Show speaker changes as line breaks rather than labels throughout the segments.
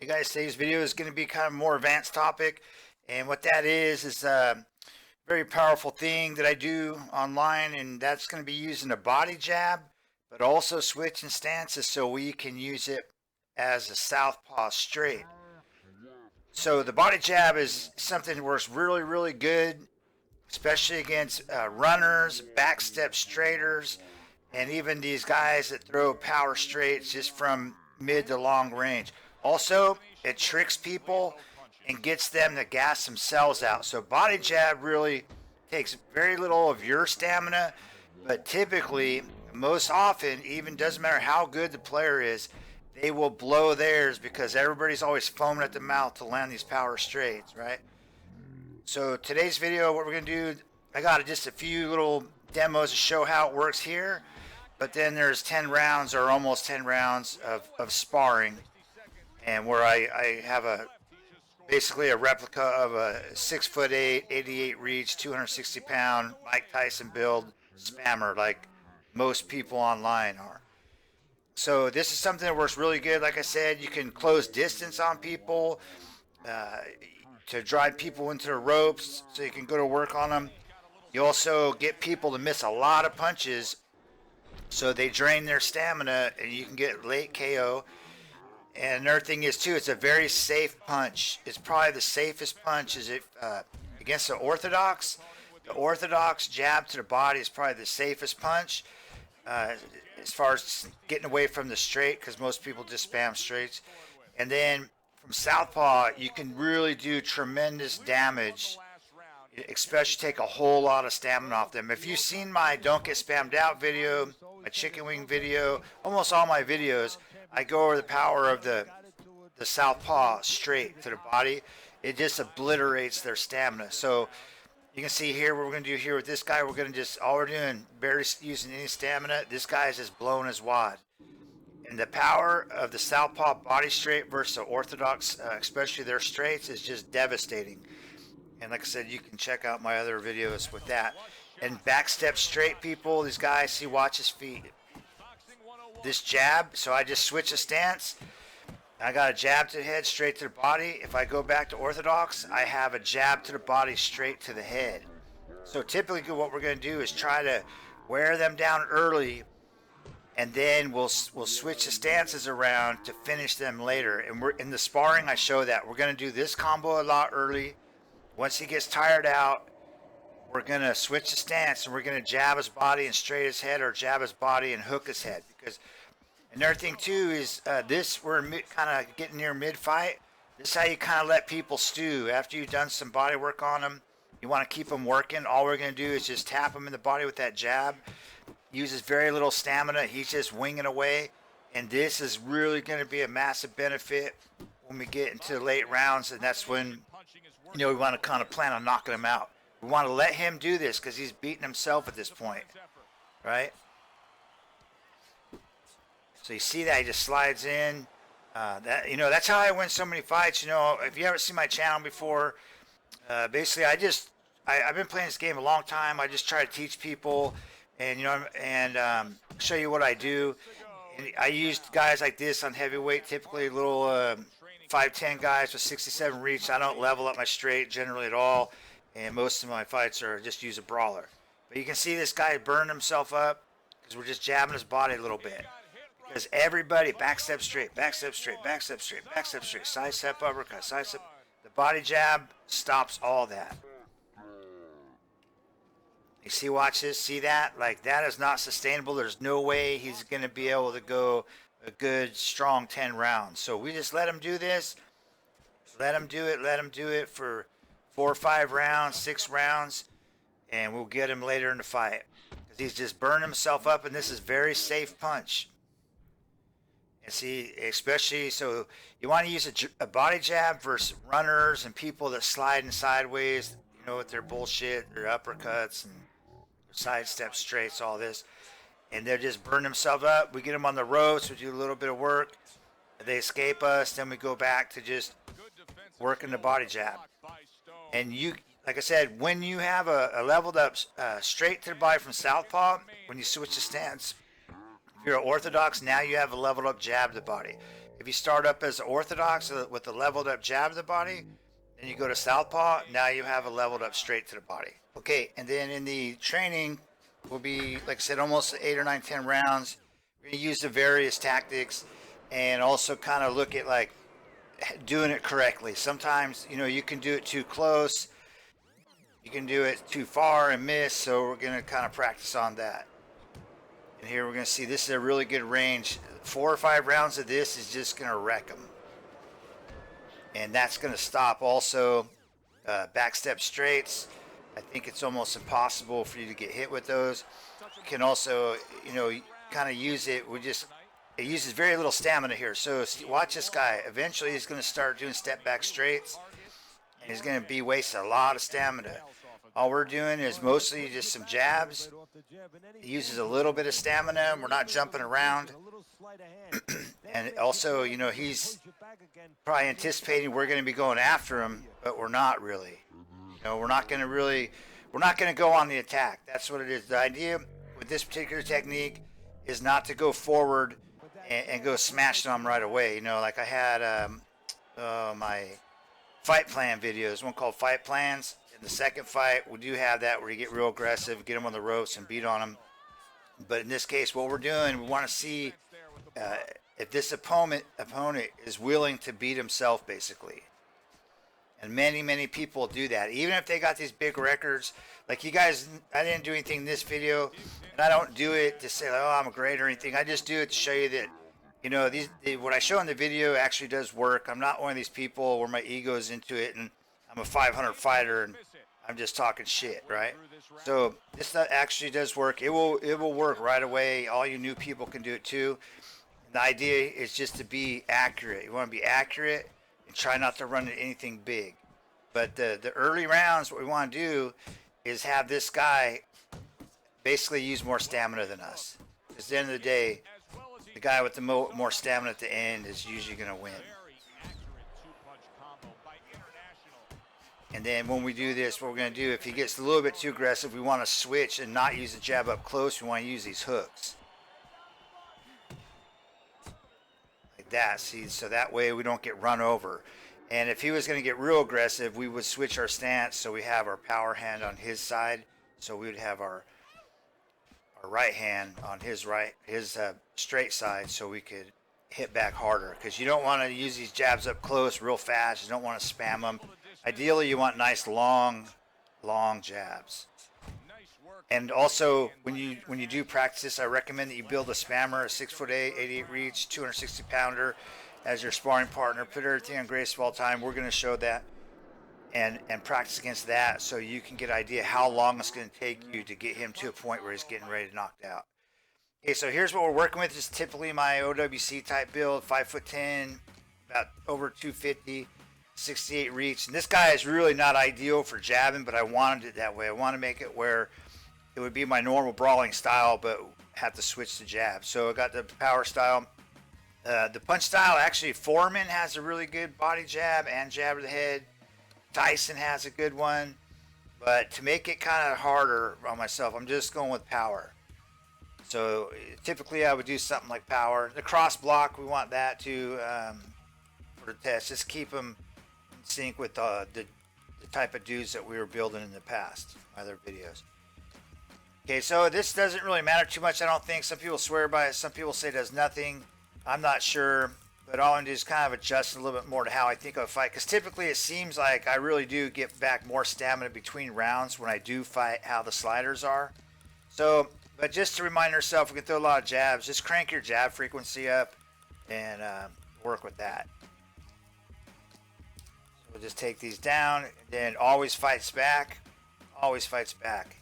Hey guys, today's video is going to be kind of more advanced topic, and what that is a very powerful thing that I do online, and that's going to be using a body jab, but also switching stances so we can use it as a southpaw straight. So the body jab is something that works really, really good, especially against runners, backstep straighters, and even these guys that throw power straights just from mid to long range. Also, it tricks people and gets them to gas themselves out. So body jab really takes very little of your stamina, but typically, most often, even doesn't matter how good the player is, they will blow theirs because everybody's always foaming at the mouth to land these power straights, right? So today's video, what we're gonna do, I got just a few little demos to show how it works here, but then there's 10 rounds or almost 10 rounds of sparring, and where I have basically a replica of a 6'8", 88 reach, 260-pound Mike Tyson build spammer like most people online are. So this is something that works really good. Like I said, you can close distance on people uh, to drive people into the ropes so you can go to work on them. You also get people to miss a lot of punches so they drain their stamina and you can get late KO. And another thing is too, it's a very safe punch. It's probably the safest punch is it against the orthodox. The orthodox jab to the body is probably the safest punch as far as getting away from the straight, because most people just spam straights. And then from southpaw, you can really do tremendous damage, especially take a whole lot of stamina off them. If you've seen my Don't Get Spammed Out video, my chicken wing video, almost all my videos, I go over the power of the southpaw straight to the body. It just obliterates their stamina. So you can see here what we're going to do here with this guy. We're going to just, all we're doing, barely using any stamina. This guy is just blowing his wad. And the power of the southpaw body straight versus the orthodox, especially their straights, is just devastating. And like I said, you can check out my other videos with that. And backstep straight people, these guys, see, watch his feet. This jab, so I just switch a stance. I got a jab to the head, straight to the body. If I go back to orthodox, I have a jab to the body, straight to the head. So typically what we're going to do is try to wear them down early, and then we'll switch the stances around to finish them later. And we're in the sparring, I show that. We're going to do this combo a lot early. Once he gets tired out, we're going to switch the stance, and we're going to jab his body and straight his head, or jab his body and hook his head. Because another thing too is we're kind of getting near mid-fight. This is how you kind of let people stew. After you've done some body work on them, you want to keep them working. All we're going to do is just tap him in the body with that jab. Uses very little stamina. He's just winging away. And this is really going to be a massive benefit when we get into the late rounds. And that's when, we want to kind of plan on knocking him out. We want to let him do this because he's beating himself at this point, right? So you see that he just slides in. That's how I win so many fights. If you haven't seen my channel before, basically I've been playing this game a long time. I just try to teach people, and show you what I do. And I use guys like this on heavyweight, typically little 5'10" guys with 67 reach. I don't level up my straight generally at all. And most of my fights are just use a brawler. But you can see this guy burn himself up because we're just jabbing his body a little bit. Because everybody, backstep straight, backstep straight, backstep straight, backstep straight, side step, uppercut, side step. The body jab stops all that. You see, watch this, see that? Like, that is not sustainable. There's no way he's going to be able to go a good, strong 10 rounds. So we just let him do this. Let him do it for 4 or 5 rounds, 6 rounds, and we'll get him later in the fight. Because he's just burned himself up, and this is very safe punch. And see, especially, so you want to use a body jab versus runners and people that slide in sideways, with their bullshit, their uppercuts and side step straights, all this. And they're just burning themselves up. We get them on the ropes, we do a little bit of work. They escape us, then we go back to just working the body jab. And like I said, when you have a leveled up straight to the body from southpaw, when you switch the stance, if you're orthodox, now you have a leveled up jab to the body. If you start up as orthodox with a leveled up jab to the body, then you go to southpaw, now you have a leveled up straight to the body. Okay, and then in the training will be, like I said, almost 8 or 9, 10 rounds. We're going to use the various tactics and also kind of look at like doing it correctly. Sometimes, you know, you can do it too close. You can do it too far and miss, so we're going to kind of practice on that. And here we're going to see this is a really good range. 4 or 5 rounds of this is just going to wreck them. And that's going to stop also backstep straights. I think it's almost impossible for you to get hit with those. You can also, you know, kind of use it. It uses very little stamina here. So watch this guy. Eventually he's going to start doing step back straights. And he's going to be wasting a lot of stamina. All we're doing is mostly just some jabs. He uses a little bit of stamina. We're not jumping around. And also, you know, he's probably anticipating we're going to be going after him, but we're not really. You know, we're not going to go on the attack. That's what it is. The idea with this particular technique is not to go forward and go smash them right away. You know, like I had my fight plan videos, one called Fight Plans. In the second fight, we do have that where you get real aggressive, get them on the ropes and beat on them. But in this case, what we're doing, we want to see if this opponent is willing to beat himself, basically. And many people do that. Even if they got these big records, like you guys, I didn't do anything in this video, and I don't do it to say, oh, I'm great or anything. I just do it to show you that, you know, what I show in the video actually does work. I'm not one of these people where my ego is into it and I'm a 500 fighter and I'm just talking shit, right? So this actually does work. It will work right away. All you new people can do it too. The idea is just to be accurate. You want to be accurate and try not to run into anything big. But the early rounds, what we want to do is have this guy basically use more stamina than us. Because at the end of the day, the guy with the more stamina at the end is usually going to win. And then when we do this, what we're going to do, if he gets a little bit too aggressive, we want to switch and not use the jab up close. We want to use these hooks. Like that, see? So that way we don't get run over. And if he was going to get real aggressive, we would switch our stance so we have our power hand on his side. So we would have our right hand on his straight side so we could hit back harder. Because you don't want to use these jabs up close real fast. You don't want to spam them. Ideally, you want nice long jabs. And also, when you do practice this, I recommend that you build a spammer, a 6'8", 88 reach, 260 pounder as your sparring partner. Put everything on greatest of all time. We're going to show that and practice against that so you can get an idea how long it's going to take you to get him to a point where he's getting ready to knock out. Okay, so here's what we're working with. This is typically my OWC type build, 5'10", about over 250. 68 reach, and this guy is really not ideal for jabbing, but I wanted it that way. I want to make it where it would be my normal brawling style, but have to switch to jab. So I got the power style. The punch style, actually, Foreman has a really good body jab and jab to the head. Tyson has a good one, but to make it kind of harder on myself, I'm just going with power. So typically I would do something like power. The cross block, we want that to for the test. Just keep them sync with the type of dudes that we were building in the past, other videos. Okay, so this doesn't really matter too much, I don't think. Some people swear by it, some people say it does nothing. I'm not sure, but all I'm doing is kind of adjust a little bit more to how I think of a fight, because typically it seems like I really do get back more stamina between rounds when I do fight how the sliders are. So, but just to remind ourselves, we can throw a lot of jabs. Just crank your jab frequency up and work with that. We'll just take these down, and then always fights back. Always fights back.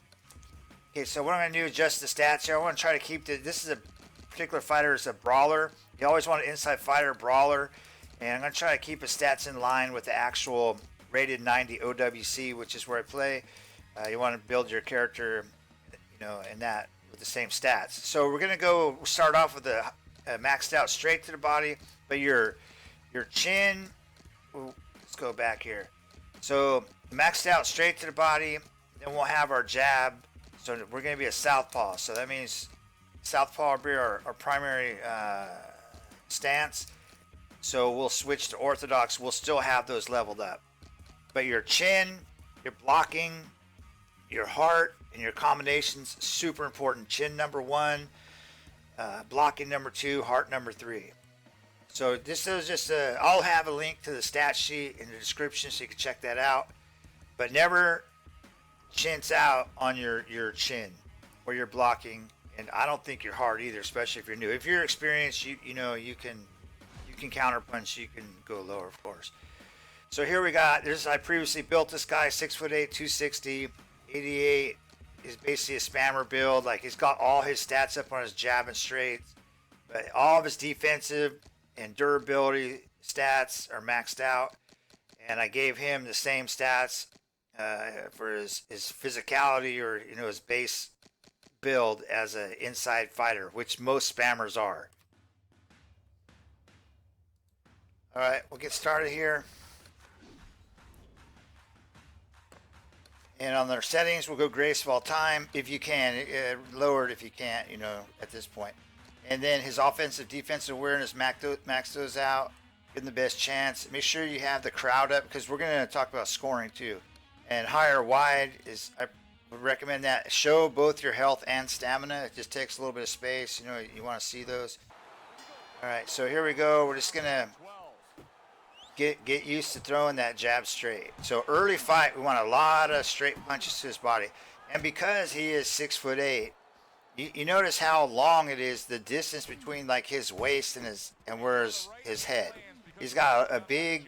Okay, so what I'm going to do is adjust the stats here. I want to try to keep this is a particular fighter, is a brawler. You always want an inside fighter, brawler. And I'm going to try to keep his stats in line with the actual rated 90 OWC, which is where I play. You want to build your character, you know, in that with the same stats. So we're going to start off with a maxed out straight to the body, but your chin. Let's go back here. So maxed out straight to the body. Then we'll have our jab. So we're going to be a southpaw. So that means southpaw will be our primary stance. So we'll switch to orthodox. We'll still have those leveled up. But your chin, your blocking, your heart, and your combinations, super important. Chin number 1, blocking number 2, heart number 3. So this is just I'll have a link to the stat sheet in the description so you can check that out. But never chintz out on your chin or your blocking, and I don't think your heart either, especially if you're new. If you're experienced, you know you can counter punch, you can go lower, of course. So here we got this. I previously built this guy, 6'8", 260, 88. Is basically a spammer build. Like, he's got all his stats up on his jab and straights, but all of his defensive and durability stats are maxed out. And I gave him the same stats for his physicality, or his base build as an inside fighter, which most spammers are. All right, we'll get started here. And on their settings, we'll go greatest of all time if you can, lower it if you can't, at this point. And then his offensive, defensive awareness, max those out, give them the best chance. Make sure you have the crowd up, because we're going to talk about scoring too. And higher wide I would recommend that. Show both your health and stamina. It just takes a little bit of space. You want to see those. All right, so here we go. We're just going to get used to throwing that jab straight. So early fight, we want a lot of straight punches to his body. And because he is 6'8", you notice how long it is, the distance between like his waist and where's his head. He's got a big,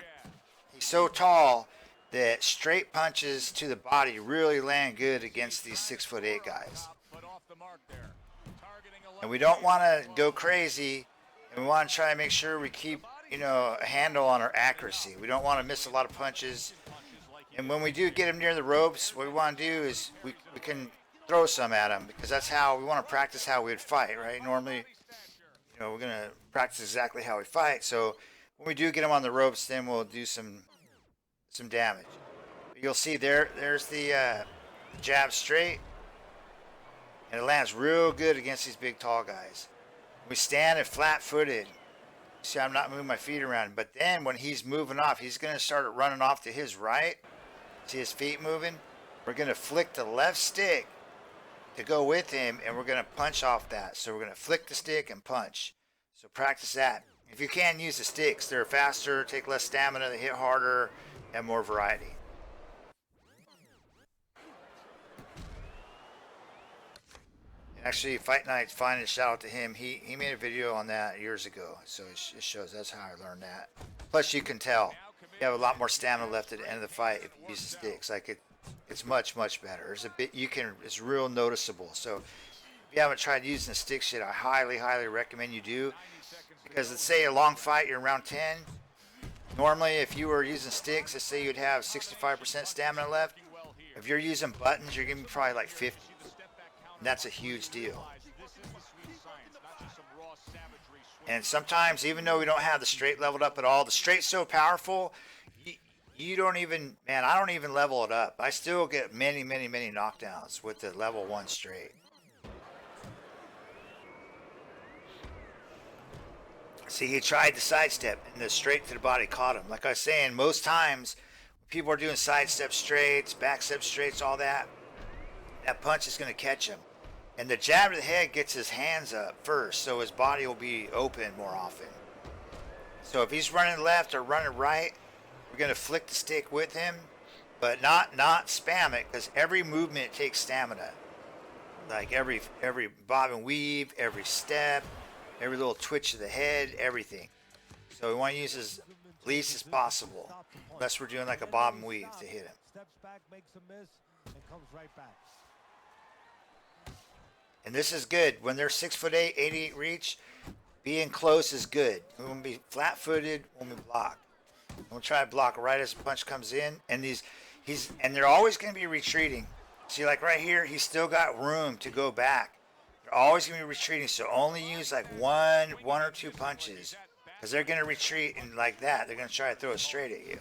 he's so tall that straight punches to the body really land good against these 6'8" guys. And we don't want to go crazy, and we want to try to make sure we keep a handle on our accuracy. We don't want to miss a lot of punches. And when we do get him near the ropes, what we want to do is we can throw some at him, because that's how we want to practice how we would fight, right? Normally, we're going to practice exactly how we fight. So when we do get him on the ropes, then we'll do some damage. You'll see there's the jab straight, and it lands real good against these big tall guys. We stand it flat-footed. See, I'm not moving my feet around, but then when he's moving off, he's going to start running off to his right. See his feet moving? We're going to flick the left stick to go with him, and we're going to punch off that. So we're going to flick the stick and punch. So practice that. If you can, use the sticks. They're faster, take less stamina, they hit harder, and more variety. Actually, Fight Night's fine, and shout out to him. He made a video on that years ago, so it shows that's how I learned that. Plus, you can tell you have a lot more stamina left at the end of the fight if you use the sticks. Like it's much better. It's it's real noticeable. So if you haven't tried using the sticks yet, I highly recommend you do, because let's say a long fight, you're in round 10. Normally, if you were using sticks, let's say you'd have 65% stamina left. If you're using buttons, you're gonna be probably like 50. That's a huge deal. And sometimes, even though we don't have the straight leveled up at all, the straight's so powerful, you don't even, I don't even level it up. I still get many knockdowns with the level 1 straight. See, he tried the sidestep, and the straight to the body caught him. Like I was saying, most times, people are doing sidestep straights, backstep straights, all that. That punch is going to catch him. And the jab to the head gets his hands up first, so his body will be open more often. So if he's running left or running right, we're going to flick the stick with him, but not spam it, because every movement takes stamina. Like every bob and weave, every step, every little twitch of the head, everything. So we want to use as least as possible, unless we're doing like a bob and weave to hit him. Steps back, makes a miss, and comes right back. And this is good. When they're 6'8", 88 reach, being close is good. We want to be flat-footed when we block. We'll try to block right as the punch comes in. And they're always going to be retreating. See, like right here, he's still got room to go back. They're always going to be retreating, so only use like one or two punches, because they're going to retreat, and like that, they're going to try to throw it straight at you.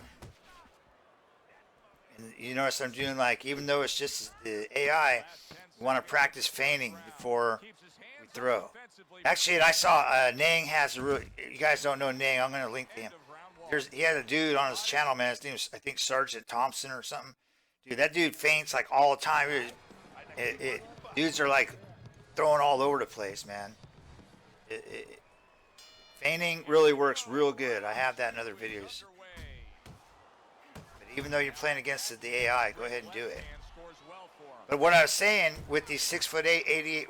And you notice I'm doing, like, even though it's just the AI, we want to practice feigning before we throw. Actually, and I saw Nang has a real. You guys don't know Nang. I'm gonna link to him. He had a dude on his channel, man. His name was, I think, Sergeant Thompson or something. Dude, that dude faints like all the time. Dudes are like throwing all over the place, man. Feigning really works real good. I have that in other videos. But even though you're playing against the AI, go ahead and do it. But what I was saying with these 6'8", 88,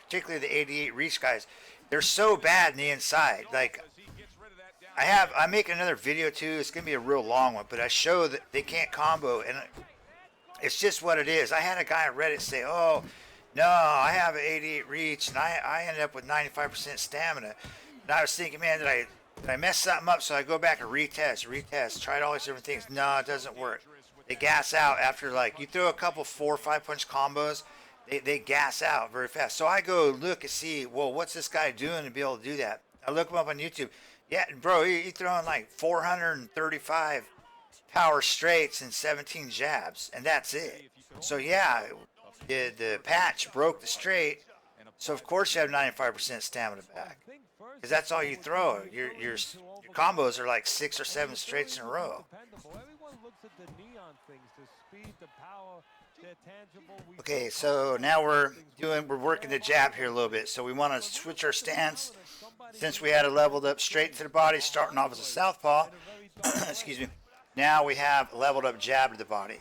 particularly the 88 reach guys, they're so bad in the inside. Like, I make another video too. It's gonna be a real long one, but I show that they can't combo, and it's just what it is. I had a guy on Reddit say, "Oh, no, I have an 88 reach, and I ended up with 95% stamina." And I was thinking, man, did I mess something up? So I go back and retest, tried all these different things. No, it doesn't work. They gas out after, like, you throw a couple 4 or 5 punch combos, they gas out very fast. So I go look and see, well, what's this guy doing to be able to do that? I look him up on YouTube. Yeah, bro, he's throwing like 435 power straights and 17 jabs, and that's it. So yeah, the patch broke the straight, so of course you have 95% stamina back, because that's all you throw. Your combos are like 6 or 7 straights in a row. Okay, so now we're working the jab here a little bit. So we want to switch our stance. Since we had a leveled up straight to the body, starting off as a southpaw, excuse me. Now we have a leveled up jab to the body.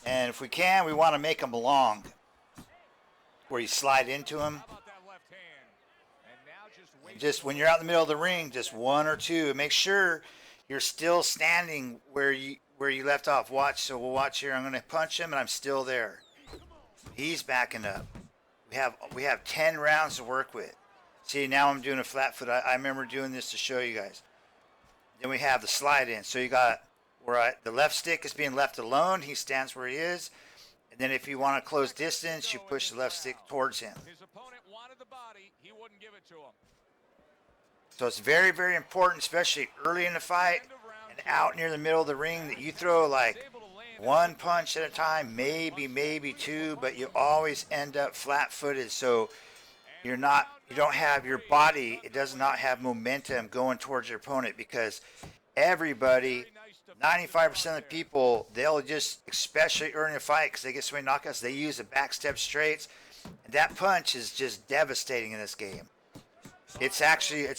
And if we can, we want to make them long, where you slide into them. And just when you're out in the middle of the ring, just 1 or 2. Make sure you're still standing where you left off. Watch. So we'll watch here. I'm going to punch him, and I'm still there. He's backing up. We have 10 rounds to work with. See, now I'm doing a flat foot. I remember doing this to show you guys. Then we have the slide in. So you got the left stick is being left alone. He stands where he is. And then if you want to close distance, you push the left stick towards him.
His opponent wanted the body. He wouldn't give it to him.
So it's very, very important, especially early in the fight and out near the middle of the ring, that you throw like 1 punch at a time, maybe 2, but you always end up flat-footed. So you don't have your body, it does not have momentum going towards your opponent, because everybody, 95% of the people, they'll just, especially early in the fight, because they get so many knockouts, they use the backstep straights, and that punch is just devastating in this game. It's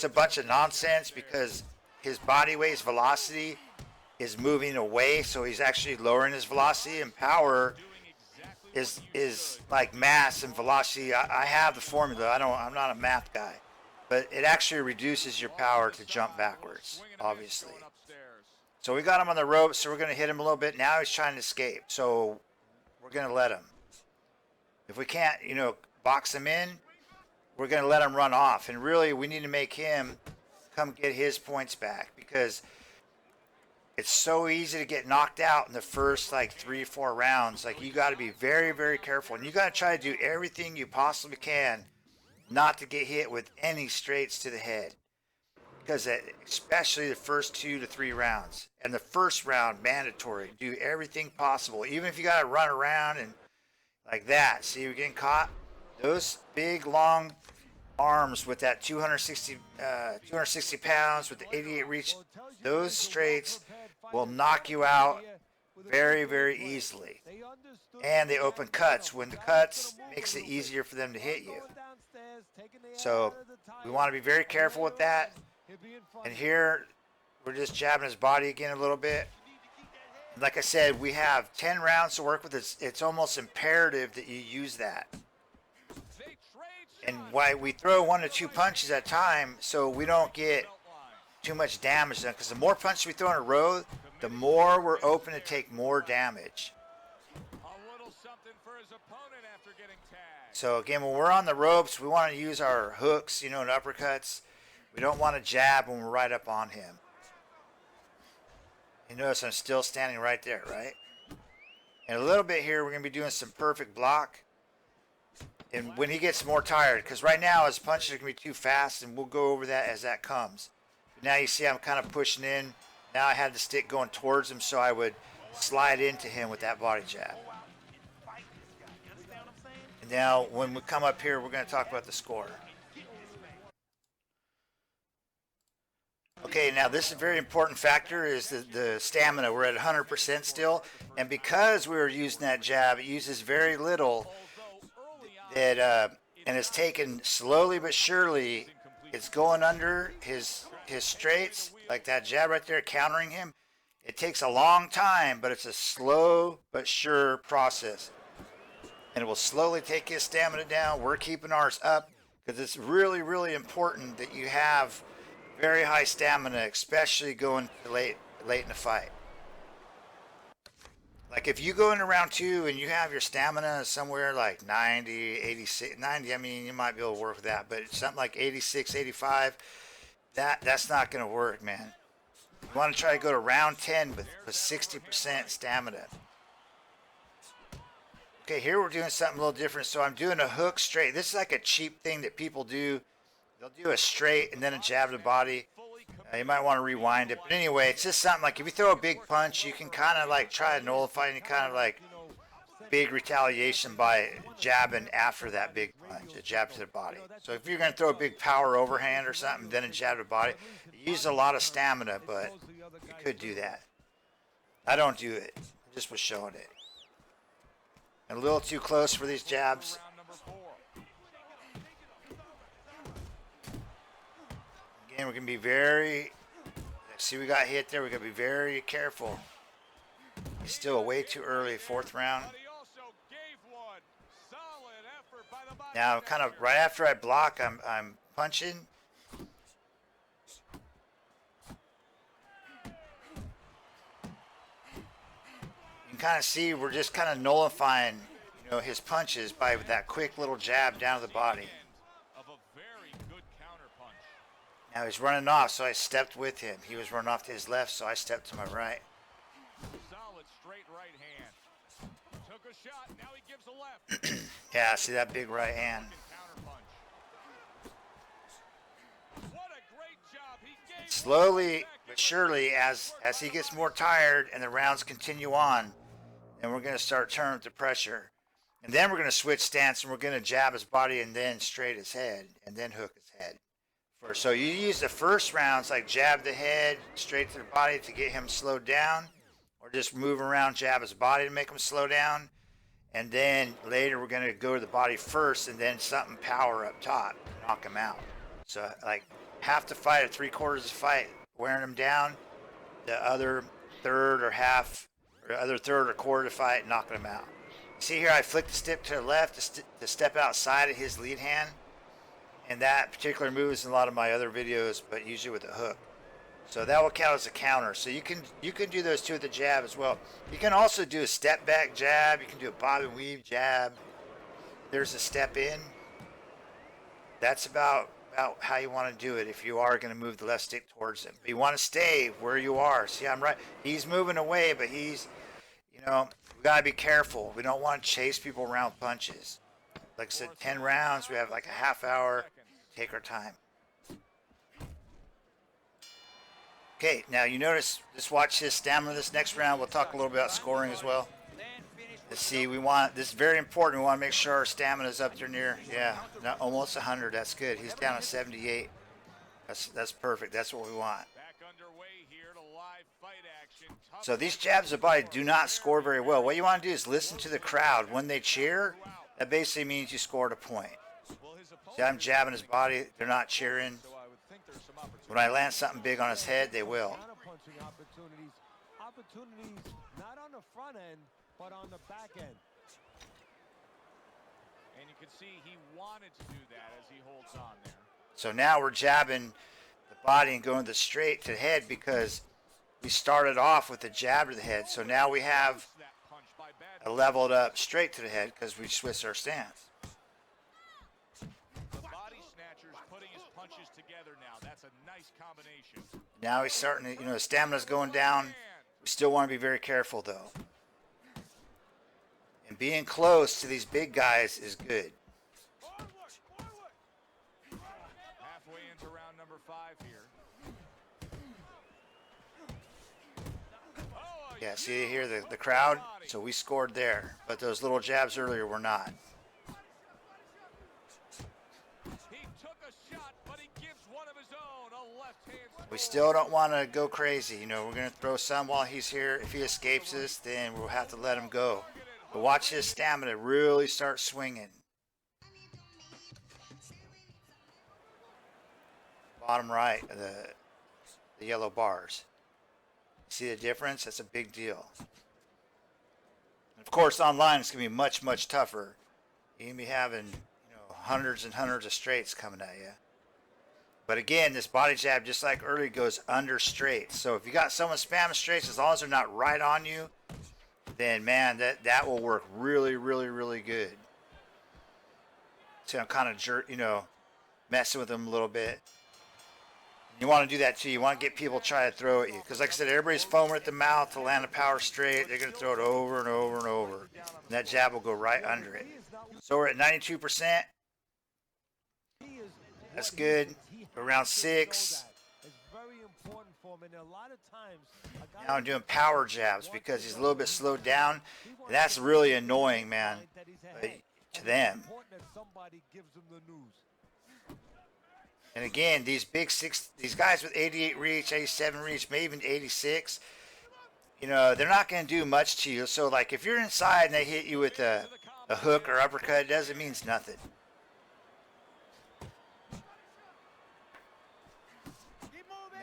a bunch of nonsense, because his body weight, his velocity is moving away, so he's actually lowering his velocity, and power is like mass and velocity. I have the formula. I'm not a math guy, but it actually reduces your power to jump backwards, obviously. So we got him on the ropes, so we're going to hit him a little bit. Now he's trying to escape, so we're going to let him. If we can't, box him in, we're going to let him run off. And really, we need to make him come get his points back, because it's so easy to get knocked out in the first like 3 or 4 rounds. Like, you got to be very, very careful, and you got to try to do everything you possibly can not to get hit with any straights to the head, because especially the first 2 to 3 rounds, and the first round mandatory. Do everything possible, even if you got to run around and like that. See, you're getting caught. Those big long arms with that 260 pounds with the 88 reach, those straights will knock you out very, very easily. And they open cuts. When the cuts makes it easier for them to hit you. So we want to be very careful with that. And here we're just jabbing his body again a little bit. Like I said, we have 10 rounds to work with. It's almost imperative that you use that. And why we throw 1 to 2 punches at a time, so we don't get too much damage done. Because the more punches we throw in a row, the more we're open to take more damage. So again, when we're on the ropes, we want to use our hooks, and uppercuts. We don't want to jab when we're right up on him. You notice I'm still standing right there, right? And a little bit here, we're going to be doing some perfect block. And when he gets more tired, because right now his punches are going to be too fast, and we'll go over that as that comes. But now you see I'm kind of pushing in. Now I had the stick going towards him, so I would slide into him with that body jab. And now when we come up here, we're going to talk about the score. Okay, now this is a very important factor is the stamina. We're at 100% still, and because we were using that jab, it uses very little that, and it's taken slowly but surely. It's going under his straights, like that jab right there, countering him. It takes a long time, but it's a slow but sure process. And it will slowly take his stamina down. We're keeping ours up because it's really, really important that you have very high stamina, especially going late in the fight. Like if you go into round 2 and you have your stamina somewhere like 90, 86, 90, I mean, you might be able to work with that, but something like 86, 85, that's not going to work, man. You want to try to go to round 10 with 60% stamina. Okay, here we're doing something a little different. So I'm doing a hook straight. This is like a cheap thing that people do. They'll do a straight and then a jab to the body. You might want to rewind it. But anyway, it's just something like if you throw a big punch, you can kind of like try to nullify any kind of like big retaliation by jabbing after that big punch, a jab to the body. So if you're going to throw a big power overhand or something, then a jab to the body, you use a lot of stamina, but you could do that. I don't do it. I just was showing it. And a little too close for these jabs. Again, we're going to be very, see we got hit there, we're going to be very careful. It's still way too early, 4th round. Now, kind of right after I block, I'm punching. You can kind of see we're just kind of nullifying, you know, his punches by that quick little jab down to the body. Now he's running off, so I stepped with him. He was running off to his left, so I stepped to my right.
Solid straight right hand. Took a shot, now he gives a left.
Yeah, see that big right hand.
What a great job. He gave
Slowly but surely, as he gets more tired and the rounds continue on, then we're going to start turning up the pressure. And then we're going to switch stance and we're going to jab his body and then straight his head and then hook his head. So you use the first rounds like jab the head straight to the body to get him slowed down, or just move around, jab his body to make him slow down. And then later we're going to go to the body first and then something power up top, knock him out. So like half the fight or 3/4 of the fight, wearing him down, the other third or half, or other third or quarter of the fight, knocking him out. See here, I flick the stick to the left to step outside of his lead hand. And that particular move is in a lot of my other videos, but usually with a hook. So that will count as a counter. So you can do those two with the jab as well. You can also do a step back jab. You can do a bob and weave jab. There's a step in. That's about how you want to do it if you are going to move the left stick towards him. But you want to stay where you are. See, I'm right. He's moving away, but he's, you know, we got to be careful. We don't want to chase people around with punches. Like I said, 10 rounds. We have like a half hour. Take our time. Okay, now you notice, just watch his stamina this next round. We'll talk a little bit about scoring as well. Let's see, this is very important. We want to make sure our stamina is up there near, almost 100. That's good. He's down at 78. That's perfect. That's what we want. So these jabs of the body do not score very well. What you want to do is listen to the crowd. When they cheer, that basically means you scored a point. See, I'm jabbing his body. They're not cheering. When I land something big on his head, they will.
Opportunities not on the front end, but on the back end.
And you can see he wanted to do that as he holds on there.
So now we're jabbing the body and going straight to the head because we started off with a jab to the head. So now we have a leveled up straight to the head because we switched our stance.
Nice combination.
Now he's starting to, his stamina's going down. We still want to be very careful though. And being close to these big guys is good.
Halfway into round number 5 here.
Yeah, see here the crowd? So we scored there. But those little jabs earlier were not. We we still don't want to go crazy. You know, we're going to throw some while he's here. If he escapes us, then we'll have to let him go. But watch his stamina really start swinging. Bottom right, the yellow bars. See the difference? That's a big deal. Of course, online it's going to be much, much tougher. You're going to be having, you know, hundreds and hundreds of straights coming at you. But again, this body jab, just like earlier, goes under straights. So if you got someone spamming straights, as long as they're not right on you, then man, that will work really, really, really good. So I'm kind of jerk, you know, messing with them a little bit. You want to do that too. You want to get people to try to throw at you. Because like I said, everybody's foaming at the mouth to land a power straight. They're going to throw it over and over and over. And that jab will go right under it. So we're at 92%. That's good. Around 6. Now I'm doing power jabs because he's a little bit slowed down. And that's really annoying, man, to them. And again, these guys with 88 reach, 87 reach, maybe even 86, you know, they're not going to do much to you. So, like, if you're inside and they hit you with a hook or uppercut, it doesn't mean nothing.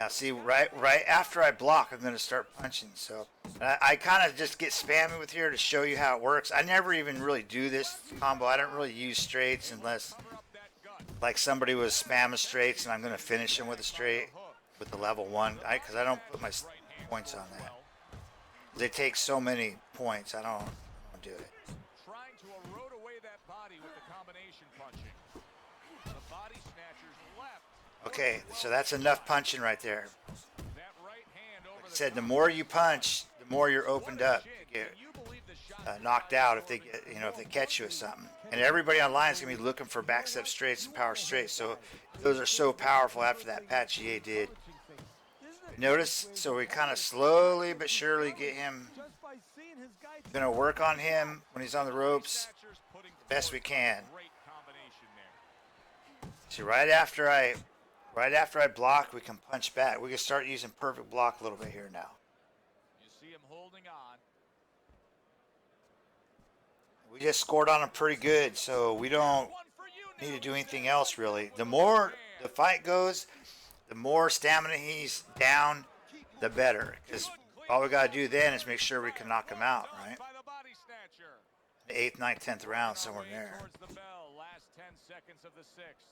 Now, see, right after I block, I'm going to start punching. So, I kind of just get spammy with here to show you how it works. I never even really do this combo. I don't really use straights unless, like, somebody was spamming straights and I'm going to finish him with a straight with the level 1. Because I don't put my points on that. They take so many points. I don't do it.
Trying to erode away that body with the combination punching. The body snatchers left.
Okay, so that's enough punching right there.
That right hand over
Like I said, the more you punch, the more you're opened up to get knocked out if they get, you know, if they catch you with something. And everybody online is gonna be looking for backstep straights and power straights. So those are so powerful after that patch EA did. Notice, so we kind of slowly but surely get him. Gonna work on him when he's on the ropes the best we can. See, right after I block, we can punch back. We can start using perfect block a little bit here now.
You see him holding on.
We just scored on him pretty good, so we don't need to do anything else really. The more the fight goes, the more stamina he's down, the better. Because all we gotta do then is make sure we can knock him out, right? The 8th, 9th, 10th round, somewhere in there.
Last 10 seconds of the 6th.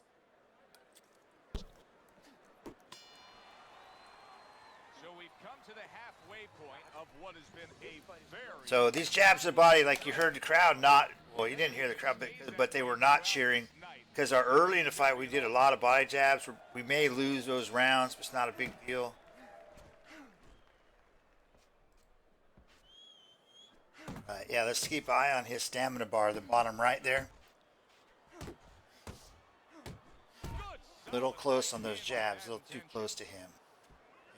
So we've come to the halfway point of what has been a very...
So these jabs to the body, like you heard the crowd not, well, you didn't hear the crowd, but they were not cheering. Because early in the fight, we did a lot of body jabs. We may lose those rounds, but it's not a big deal. Yeah, let's keep an eye on his stamina bar, the bottom right there. A little close on those jabs, a little too close to him.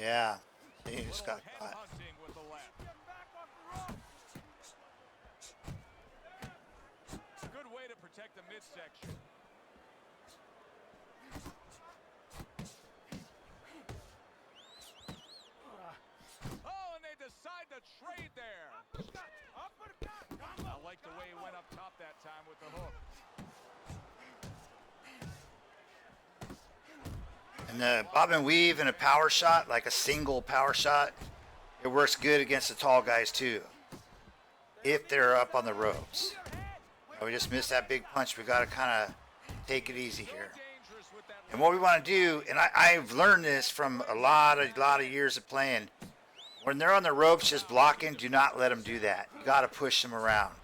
Yeah, he just got caught.
Good way to protect the midsection. Oh, and they decide to trade there. I like the way he went up top that time with the hook.
And the bob and weave and a power shot, like a single power shot, it works good against the tall guys too, if they're up on the ropes. We just missed that big punch. We got to kind of take it easy here. And what we want to do, and I've learned this from a lot of years of playing, when they're on the ropes just blocking, do not let them do that. You got to push them around.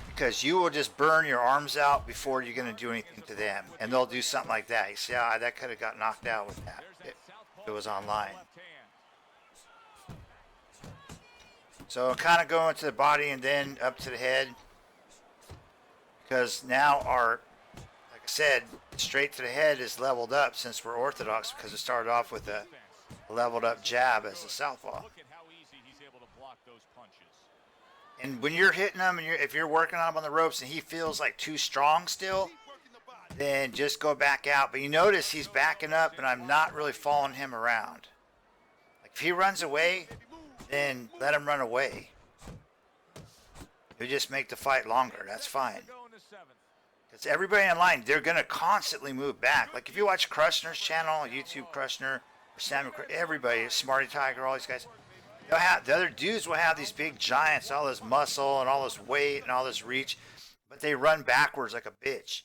Because you will just burn your arms out before you're going to do anything to them. And they'll do something like that. You see, that could have got knocked out with that if it was online. So kind of going to the body and then up to the head. Because now like I said, straight to the head is leveled up since we're orthodox, because it started off with a leveled up jab as a southpaw.
Look at how easy he's able to block those punches.
And when you're hitting him, and if you're working on him on the ropes and he feels like too strong still, then just go back out. But you notice he's backing up, and I'm not really following him around. Like if he runs away, then let him run away. You just make the fight longer. That's fine. Because everybody in line, they're going to constantly move back. Like if you watch Krushner's channel, YouTube Krushner, or Samuel, everybody, Smarty Tiger, all these guys, they'll have, the other dudes will have these big giants, all this muscle and all this weight and all this reach, but they run backwards like a bitch.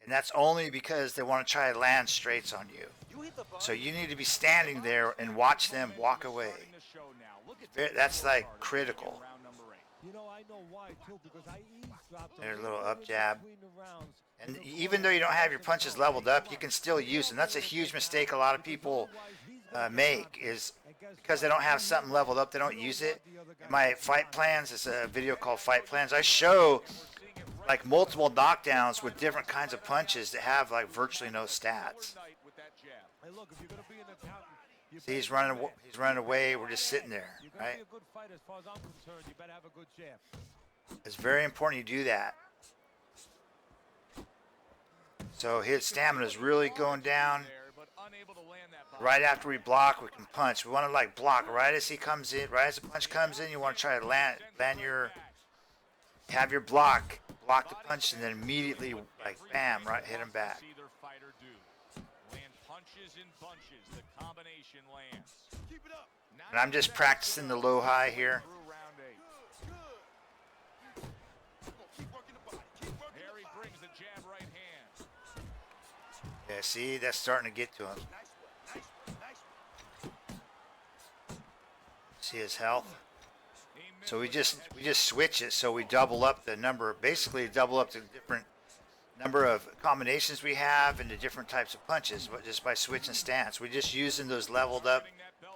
And that's only because they want to try to land straights on you. So you need to be standing there and watch them walk away. That's like critical. There's a little up jab. And even though you don't have your punches leveled up, you can still use them. That's a huge mistake a lot of people make, is because they don't have something leveled up, they don't use it. In my fight plans, it's a video called Fight Plans. I show like multiple knockdowns with different kinds of punches that have like virtually no stats. See, he's running away. We're just sitting there, right? It's very important you do that. So his stamina is really going down. Right after we block, we can punch. We want to like block right as he comes in, right as the punch comes in. You want to try to land your, have your block the punch, and then immediately like bam, right, hit him back. And I'm just practicing the low high here. Yeah, see, that's starting to get to him. See his health? So we just switch it, so we double up the number, basically double up the different number of combinations we have and the different types of punches, but just by switching stance. We're just using those leveled up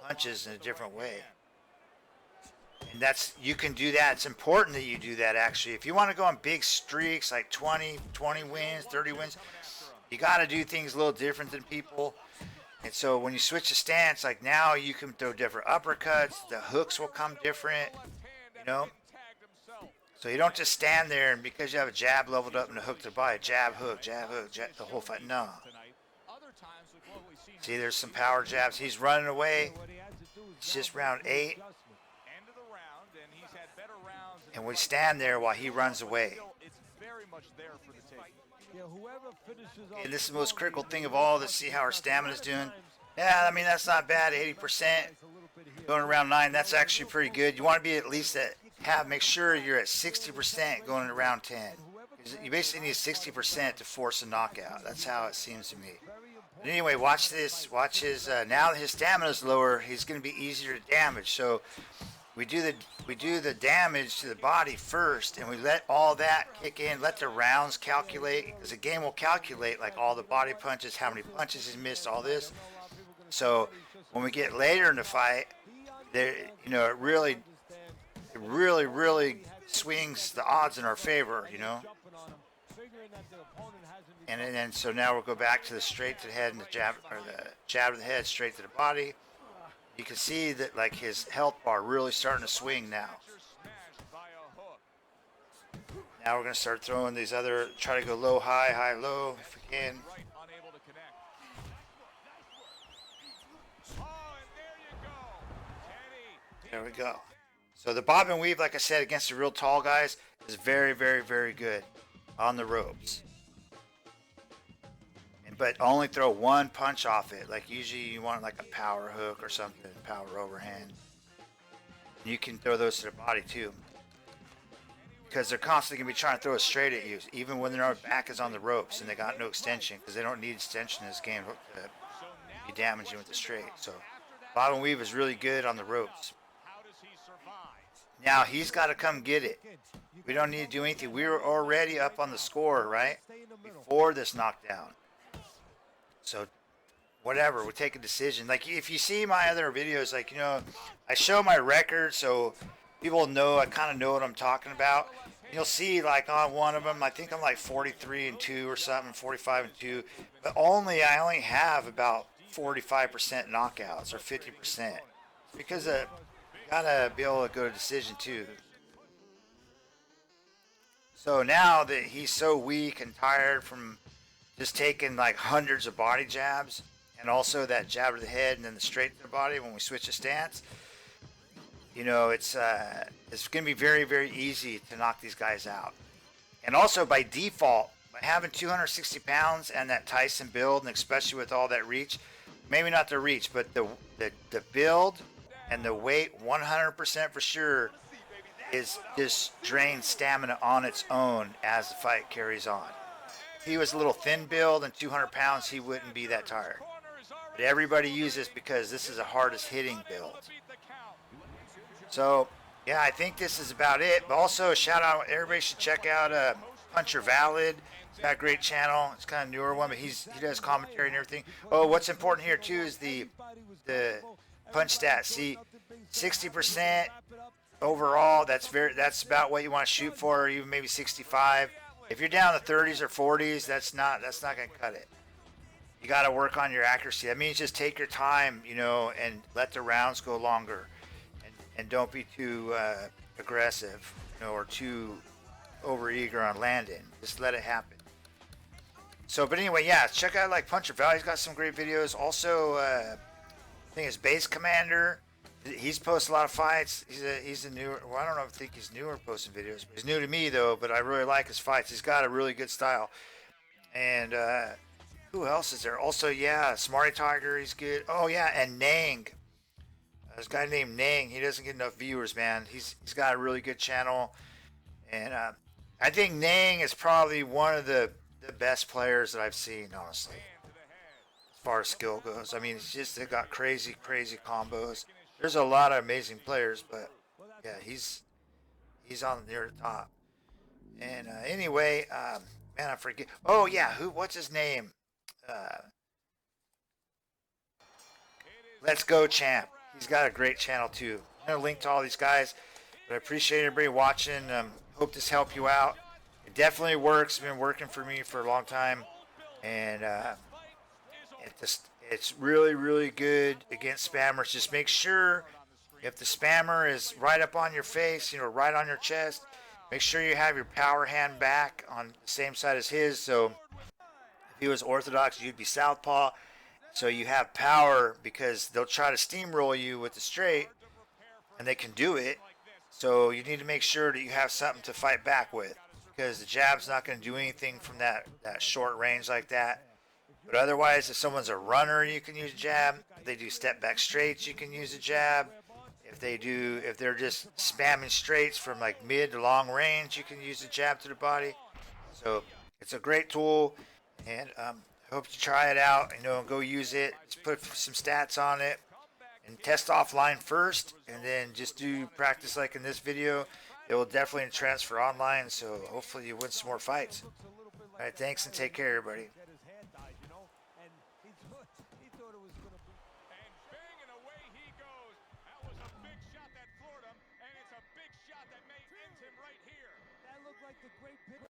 punches in a different way. And that's, you can do that. It's important that you do that, actually. If you want to go on big streaks, like 20 wins, 30 wins, you got to do things a little different than people. And so when you switch the stance, like now you can throw different uppercuts, the hooks will come different, you know. So you don't just stand there and because you have a jab leveled up and a hook to the body, jab, hook, the whole fight. No. See, there's some power jabs. He's running away. It's just round 8. And we stand there while he runs away. And this is the most critical thing of all, to see how our stamina is doing. Yeah, I mean, that's not bad, 80%. Going around 9, that's actually pretty good. You want to be at least make sure you're at 60% going into round 10. You basically need 60% to force a knockout. That's how it seems to me. But anyway, watch this. Watch his, now that his stamina is lower, he's going to be easier to damage. So we do the damage to the body first, and we let all that kick in, let the rounds calculate, because the game will calculate like all the body punches, how many punches he's missed, all this. So when we get later in the fight, there, you know, it really swings the odds in our favor, you know. And then so now we'll go back to the straight to the head and the jab, or the jab to the head, straight to the body. You can see that like his health bar really starting to swing now. Now we're going to start throwing these other, try to go low, high, high, low if we can. There we go. So the bob and weave, like I said, against the real tall guys is very, very, very good on the ropes. But only throw one punch off it. Like usually you want like a power hook or something, power overhand. You can throw those to the body too, because they're constantly gonna be trying to throw it straight at you, even when their back is on the ropes and they got no extension, because they don't need extension in this game to be damaging with the straight. So bob and weave is really good on the ropes. Now he's got to come get it. We don't need to do anything. We were already up on the score, right, before this knockdown. So whatever, we'll take a decision. Like if you see my other videos, like, you know, I show my record so people know, I kind of know what I'm talking about. You'll see like on one of them, I think I'm like 43-2 or something, 45-2, but I only have about 45% knockouts or 50%, because you gotta be able to go to decision too. So now that he's so weak and tired from just taking like hundreds of body jabs, and also that jab to the head and then the straight to the body when we switch the stance. You know, it's going to be very, very easy to knock these guys out. And also by default, by having 260 pounds and that Tyson build, and especially with all that reach, maybe not the reach, but the build and the weight, 100% for sure, is just drains stamina on its own as the fight carries on. If he was a little thin build and 200 pounds, he wouldn't be that tired. But everybody uses because this is the hardest hitting build. So, yeah, I think this is about it. But also, shout out, everybody should check out Puncher Valid. He's got a great channel. It's kind of newer one, but he does commentary and everything. Oh, what's important here too is the punch stats. See, 60% overall. That's about what you want to shoot for, or even maybe 65. If you're down in the 30s or 40s, that's not gonna cut it. You got to work on your accuracy. That means just take your time, you know, and let the rounds go longer, and don't be too aggressive, you know, or too overeager on landing. Just let it happen. So, but anyway, yeah, check out like Puncher Valley. He's got some great videos. Also, I think his Base Commander. He's posted a lot of fights. He's a newer. Well, I don't know if I think he's newer posting videos. He's new to me though, but I really like his fights. He's got a really good style. And who else is there? Also, yeah, Smarty Tiger. He's good. Oh yeah, and Nang. This guy named Nang. He doesn't get enough viewers, man. He's got a really good channel, and I think Nang is probably one of the best players that I've seen, honestly, as far as skill goes. I mean, it's just they got crazy combos. There's a lot of amazing players, but yeah, he's on near the top. And anyway, man, I forget. Oh yeah, what's his name? Let's Go Champ. He's got a great channel too. I'm gonna link to all these guys. But I appreciate everybody watching. Hope this helped you out. It definitely works. It's been working for me for a long time, and it's really good against spammers. Just make sure if the spammer is right up on your face, you know, right on your chest, make sure you have your power hand back on the same side as his. So if he was orthodox, you'd be southpaw. So you have power because they'll try to steamroll you with the straight, and they can do it. So you need to make sure that you have something to fight back with, because the jab's not going to do anything from that short range like that. But otherwise, if someone's a runner, you can use a jab. If they do step back straights, you can use a jab. If they're just spamming straights from like mid to long range, you can use a jab to the body. So it's a great tool, and I hope you try it out. You know, go use it. Just put some stats on it, and test offline first, and then just do practice like in this video. It will definitely transfer online, so hopefully you win some more fights. All right, thanks, and take care, everybody.
Like the great